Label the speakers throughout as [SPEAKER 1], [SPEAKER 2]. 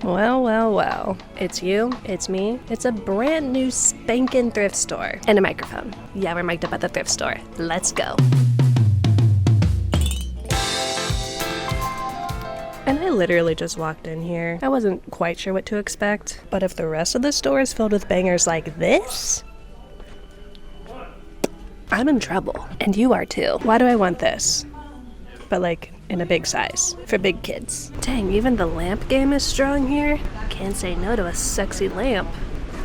[SPEAKER 1] Well, well, well. It's you, it's me, it's a brand new spankin' thrift store. And a microphone. Yeah, we're mic'd up at the thrift store. Let's go. And I literally just walked in here. I wasn't quite sure what to expect, but if the rest of the store is filled with bangers like this, I'm in trouble. And you are too. Why do I want this? But like, in a big size. For big kids. Dang, even the lamp game is strong here. Can't say no to a sexy lamp.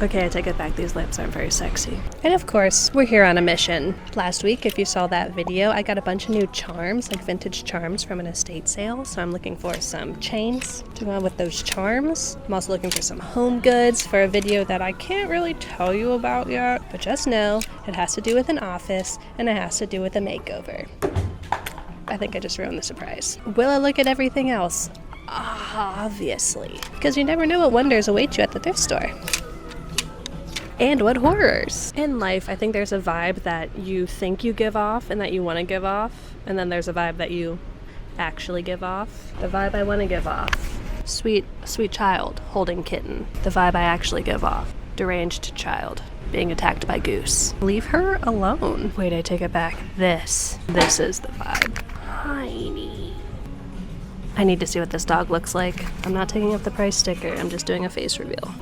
[SPEAKER 1] Okay, I take it back. These lamps aren't very sexy. And of course, we're here on a mission. Last week, if you saw that video, I got a bunch of new charms, like vintage charms from an estate sale. So I'm looking for some chains to go on with those charms. I'm also looking for some home goods for a video that I can't really tell you about yet. But just know, it has to do with an office, and it has to do with a makeover. I think I just ruined the surprise. Will I look at everything else? Obviously. Because you never know what wonders await you at the thrift store. And what horrors. In life, I think there's a vibe that you think you give off and that you want to give off. And then there's a vibe that you actually give off. The vibe I want to give off. Sweet, sweet child holding kitten. The vibe I actually give off. Deranged child being attacked by goose. Leave her alone. Wait, I take it back. This is the vibe. Tiny. I need to see what this dog looks like. I'm not taking up the price sticker. I'm just doing a face reveal.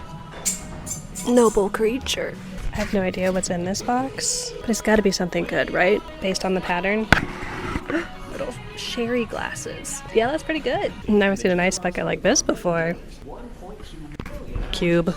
[SPEAKER 1] Noble creature. I have no idea what's in this box, but it's gotta be something good, right? Based on the pattern. Little sherry glasses. Yeah, that's pretty good. Never seen an ice bucket like this before. Cube.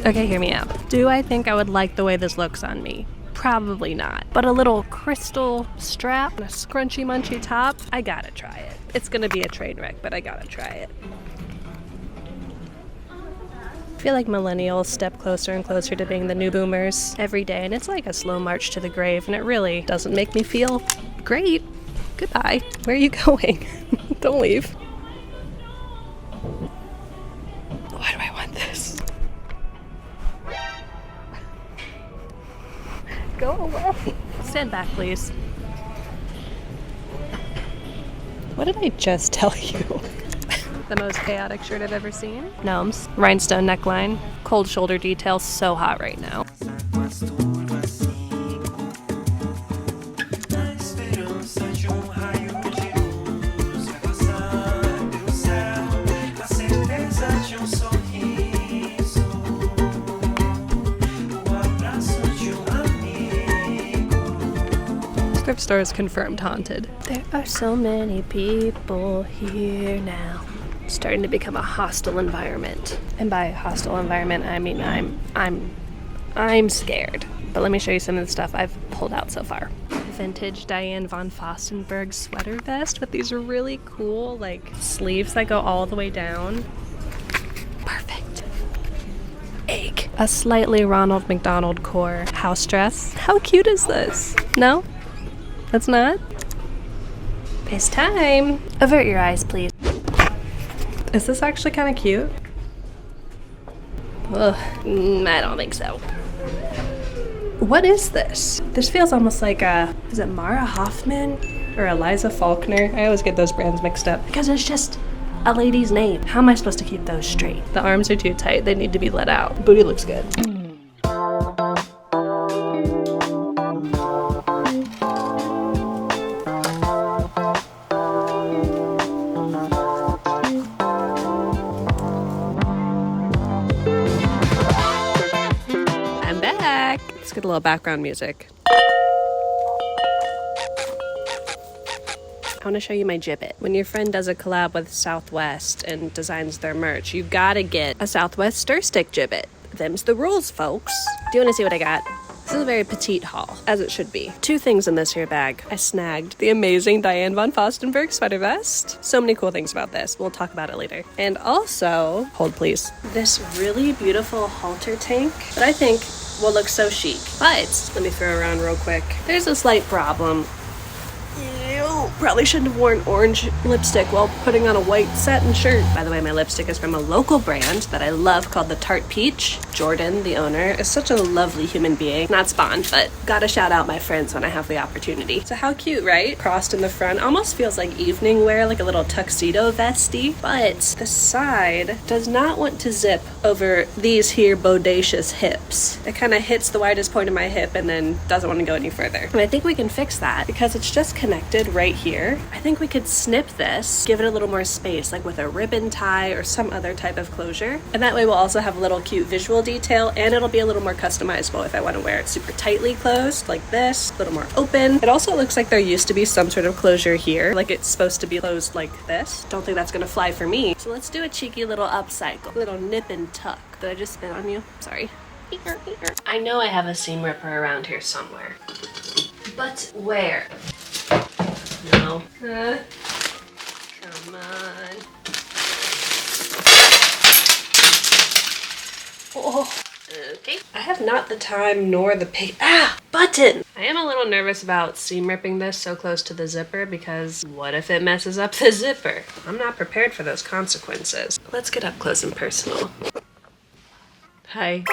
[SPEAKER 1] Okay, hear me out. Do I think I would like the way this looks on me? Probably not. But a little crystal strap and a scrunchy munchy top, I gotta try it. It's gonna be a train wreck, but I gotta try it. I feel like millennials step closer and closer to being the new boomers every day, and it's like a slow march to the grave, and it really doesn't make me feel great. Goodbye. Where are you going? Don't leave. Why do I want this? Go away. Stand back, please. What did I just tell you? The most chaotic shirt I've ever seen. Gnomes. Rhinestone neckline. Cold shoulder details. So hot right now. Thrift store is confirmed haunted. There are so many people here now. It's starting to become a hostile environment. And by hostile environment, I mean I'm scared. But let me show you some of the stuff I've pulled out so far. Vintage Diane von Furstenberg sweater vest with these really cool like sleeves that go all the way down. Perfect. Egg. A slightly Ronald McDonald core house dress. How cute is this? No? That's not? It's time. Avert your eyes, please. Is this actually kind of cute? Ugh, I don't think so. What is this? This feels almost like is it Mara Hoffman or Eliza Faulkner? I always get those brands mixed up because it's just a lady's name. How am I supposed to keep those straight? The arms are too tight. They need to be let out. Booty looks good. Let's get a little background music. I want to show you my Jibbit. When your friend does a collab with Southwest and designs their merch, you gotta get a Southwest stir stick Jibbit. Them's the rules, folks. Do you want to see what I got? This is a very petite haul, as it should be. 2 things in this here bag. I snagged the amazing Diane von Furstenberg sweater vest. So many cool things about this. We'll talk about it later. And also, hold please, this really beautiful halter tank that I think will look so chic. But let me throw around real quick. There's a slight problem. Ew. Probably shouldn't have worn orange lipstick while putting on a white satin shirt. By the way, my lipstick is from a local brand that I love called the Tarte Peach. Jordan, the owner, is such a lovely human being. Not spawned, but gotta shout out my friends when I have the opportunity. So how cute, right? Crossed in the front. Almost feels like evening wear, like a little tuxedo vesty. But the side does not want to zip over these here bodacious hips. It kind of hits the widest point of my hip and then doesn't want to go any further. And I think we can fix that because it's just connected right here. I think we could snip this, give it a little more space, like with a ribbon tie or some other type of closure. And that way we'll also have a little cute visual detail, and it'll be a little more customizable if I want to wear it super tightly closed like this, a little more open. It also looks like there used to be some sort of closure here, like it's supposed to be closed like this. Don't think that's gonna fly for me. So let's do a cheeky little upcycle, little nip and tuck. Did I just spit on you? Sorry. I know I have a seam ripper around here somewhere, but where? No. Come on. Oh. Okay. I have not the time nor the button! I am a little nervous about seam ripping this so close to the zipper because what if it messes up the zipper? I'm not prepared for those consequences. Let's get up close and personal. Hi.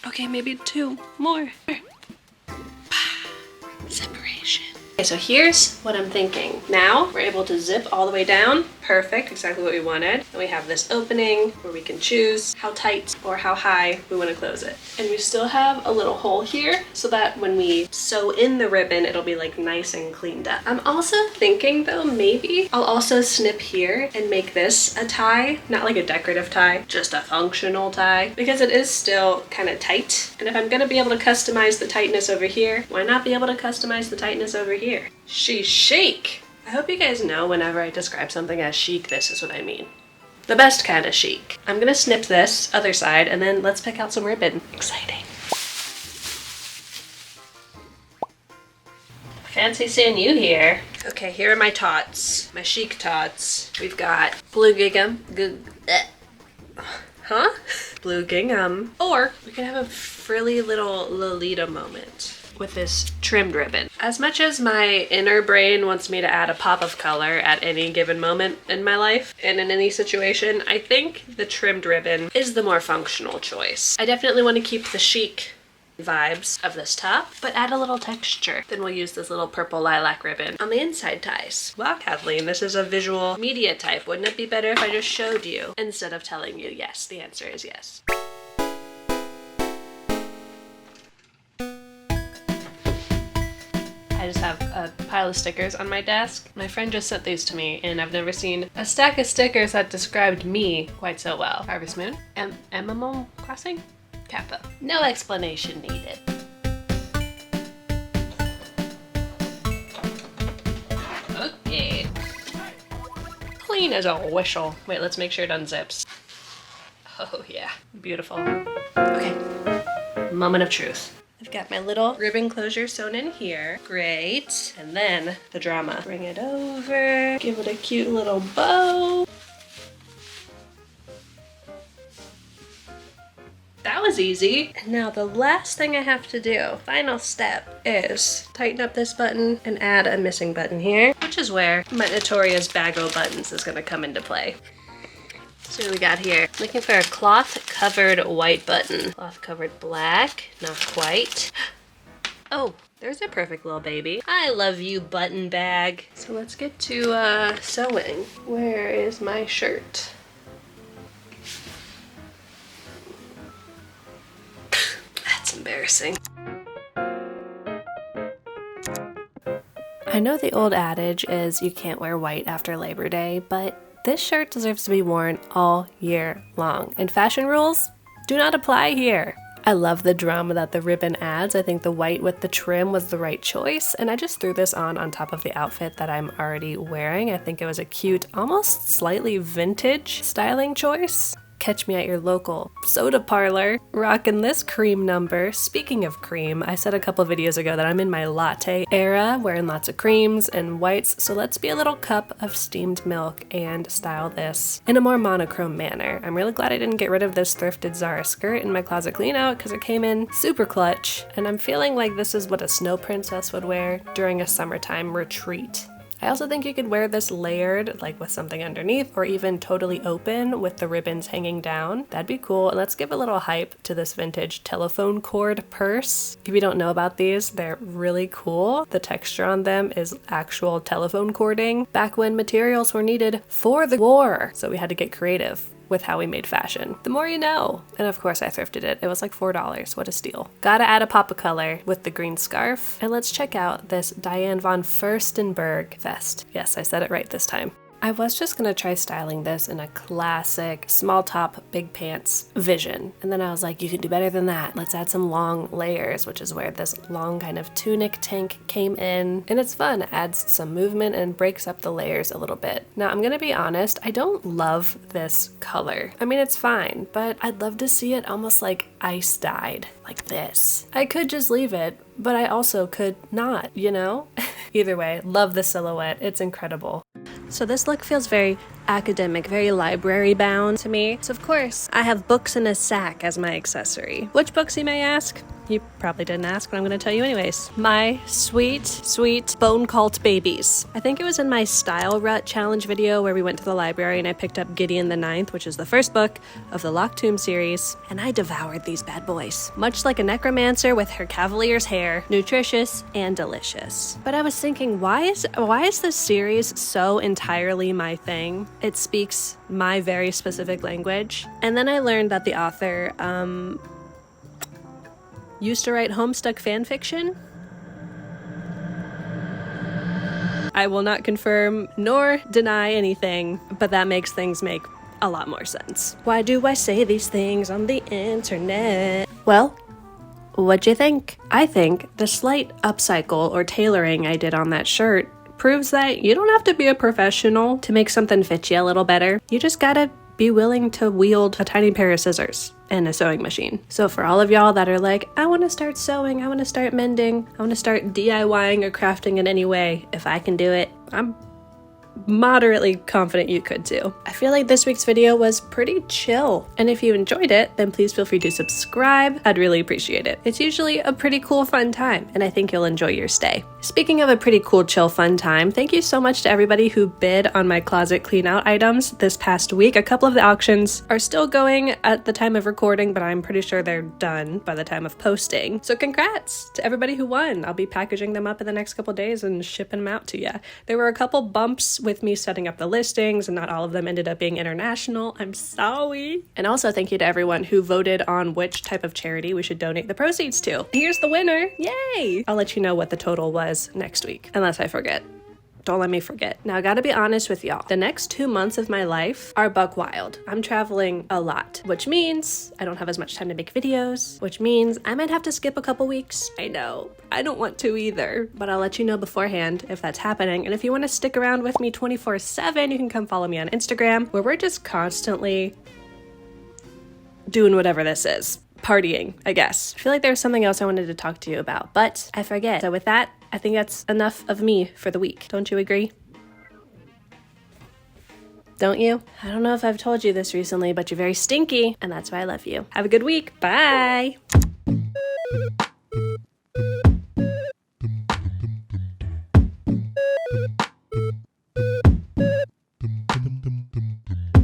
[SPEAKER 1] Okay, maybe 2 more. Separation. Okay, so here's what I'm thinking. Now we're able to zip all the way down. Perfect, exactly what we wanted. And we have this opening where we can choose how tight or how high we want to close it. And we still have a little hole here so that when we sew in the ribbon, it'll be like nice and cleaned up. I'm also thinking though, maybe I'll also snip here and make this a tie, not like a decorative tie, just a functional tie, because it is still kind of tight. And if I'm gonna be able to customize the tightness over here, why not be able to customize the tightness over here? She's chic. I hope you guys know whenever I describe something as chic, this is what I mean. The best kind of chic. I'm gonna snip this other side and then let's pick out some ribbon. Exciting. Fancy seeing you here. Okay, here are my tots, my chic tots. We've got blue gingham, blue gingham. Or we can have a frilly little Lolita moment with this trimmed ribbon. As much as my inner brain wants me to add a pop of color at any given moment in my life and in any situation, I think the trimmed ribbon is the more functional choice. I definitely want to keep the chic vibes of this top, but add a little texture. Then we'll use this little purple lilac ribbon on the inside ties. Wow, Kathleen, this is a visual media type. Wouldn't it be better if I just showed you instead of telling you? Yes, the answer is yes. I just have a pile of stickers on my desk. My friend just sent these to me, and I've never seen a stack of stickers that described me quite so well. Harvest Moon, Animal Crossing, Kappa. No explanation needed. Okay. Clean as a whistle. Wait, let's make sure it unzips. Oh yeah, beautiful. Okay, moment of truth. I've got my little ribbon closure sewn in here. Great. And then the drama. Bring it over, give it a cute little bow. That was easy. And now the last thing I have to do, final step, is tighten up this button and add a missing button here, which is where my notorious bag o' buttons is gonna come into play. So what we got here? Looking for a cloth-covered white button. Cloth-covered black, not quite. Oh, there's a perfect little baby. I love you, button bag. So let's get to sewing. Where is my shirt? That's embarrassing. I know the old adage is you can't wear white after Labor Day, but this shirt deserves to be worn all year long, and fashion rules do not apply here. I love the drama that the ribbon adds. I think the white with the trim was the right choice, and I just threw this on top of the outfit that I'm already wearing. I think it was a cute, almost slightly vintage styling choice. catch me at your local soda parlor. Rocking this cream number. Speaking of cream, I said a couple videos ago that I'm in my latte era, wearing lots of creams and whites, so let's be a little cup of steamed milk and style this in a more monochrome manner. I'm really glad I didn't get rid of this thrifted Zara skirt in my closet clean out because it came in super clutch, and I'm feeling like this is what a snow princess would wear during a summertime retreat. I also think you could wear this layered, like with something underneath, or even totally open with the ribbons hanging down. That'd be cool. And let's give a little hype to this vintage telephone cord purse. If you don't know about these, they're really cool. The texture on them is actual telephone cording, back when materials were needed for the war. So we had to get creative with how we made fashion. The more you know. And of course I thrifted it. It was like $4. What a steal. Gotta add a pop of color with the green scarf. And let's check out this Diane von Furstenberg vest. Yes, I said it right this time. I was just gonna try styling this in a classic small top, big pants vision. And then I was like, you can do better than that. Let's add some long layers, which is where this long kind of tunic tank came in. And it's fun, it adds some movement and breaks up the layers a little bit. Now, I'm gonna be honest, I don't love this color. I mean, it's fine, but I'd love to see it almost like ice dyed, like this. I could just leave it, but I also could not, you know? Either way, love the silhouette, it's incredible. So this look feels very academic, very library bound to me. So of course, I have books in a sack as my accessory. Which books, you may ask? You probably didn't ask, but I'm going to tell you anyways. My sweet, sweet bone cult babies. I think it was in my Style Rut challenge video where we went to the library and I picked up Gideon the Ninth, which is the first book of the Locked Tomb series, and I devoured these bad boys. Much like a necromancer with her cavalier's hair, nutritious and delicious. But I was thinking, why is this series so entirely my thing? It speaks my very specific language. And then I learned that the author, used to write homestuck fanfiction. I will not confirm nor deny anything, but that makes things make a lot more sense. Why do I say these things on the internet? Well, what'd you think? I think the slight upcycle or tailoring I did on that shirt proves that you don't have to be a professional to make something fit you a little better. You just gotta be willing to wield a tiny pair of scissors and a sewing machine. So for all of y'all that are like, I want to start sewing, I want to start mending, I want to start DIYing or crafting in any way, if I can do it, I'm moderately confident you could too. I feel like this week's video was pretty chill, and if you enjoyed it, then please feel free to subscribe. I'd really appreciate it. It's usually a pretty cool, fun time, and I think you'll enjoy your stay. Speaking of a pretty cool, chill, fun time, thank you so much to everybody who bid on my closet clean out items this past week. A couple of the auctions are still going at the time of recording, but I'm pretty sure they're done by the time of posting. So congrats to everybody who won. I'll be packaging them up in the next couple days and shipping them out to you. There were a couple bumps with me setting up the listings, and not all of them ended up being international. I'm sorry. And also thank you to everyone who voted on which type of charity we should donate the proceeds to. Here's the winner. Yay! I'll let you know what the total was next week, unless I forget. Don't let me forget. Now, I gotta be honest with y'all. The next 2 months of my life are buck wild. I'm traveling a lot, which means I don't have as much time to make videos, which means I might have to skip a couple weeks. I know. I don't want to either, but I'll let you know beforehand if that's happening. And if you want to stick around with me 24/7, you can come follow me on Instagram, where we're just constantly doing whatever this is. Partying, I guess. I feel like there's something else I wanted to talk to you about, but I forget. So with that, I think that's enough of me for the week. Don't you agree? Don't you? I don't know if I've told you this recently, but you're very stinky, and that's why I love you. Have a good week. Bye!